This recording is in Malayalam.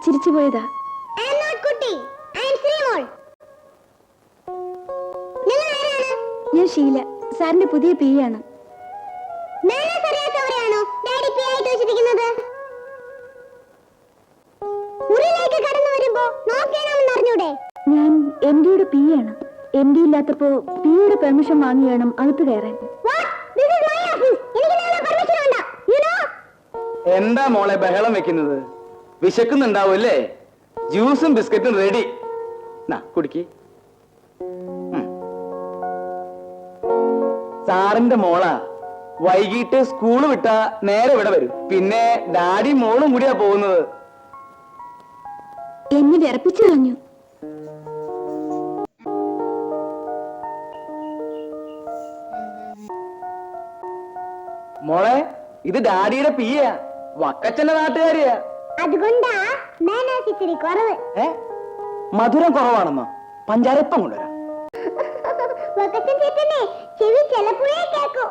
ചിരിച്ചു പോയതാ. ഞാൻ ഷീല, സാറിന്റെ പുതിയ പി ആണ്. ഞാൻ എം ഡിയുടെ പി ആണ്. എം ഡി ഇല്ലാത്തപ്പോ പിയുടെ പെർമിഷൻ വാങ്ങി വേണം അകത്ത് കയറാൻ. എന്താ മോളെ ബഹളം വെക്കുന്നത്? വിശക്കുന്നുണ്ടാവൂല്ലേ? ജ്യൂസും ബിസ്ക്കറ്റും റെഡി. കുടിക്ക്. സാറിന്റെ മോളാ. വൈകിട്ട് സ്കൂള് വിട്ടാ നേരെ ഇവിടെ വരും. പിന്നെ ഡാഡി മോളും കൂടിയാ പോകുന്നത്. എന്നെ വിറപ്പിച്ചു കളഞ്ഞു. മോളെ, ഇത് ഡാഡിയുടെ പിയാ, വക്കച്ചന്റെ നാട്ടുകാരിയാ. അതുകൊണ്ടാ കുറവ്. മധുരം കുറവാണെന്നോ? പഞ്ചാര ഇപ്പം കൊണ്ടുവരാം. ചെവി ചിലപ്പോഴേ കേൾക്കും.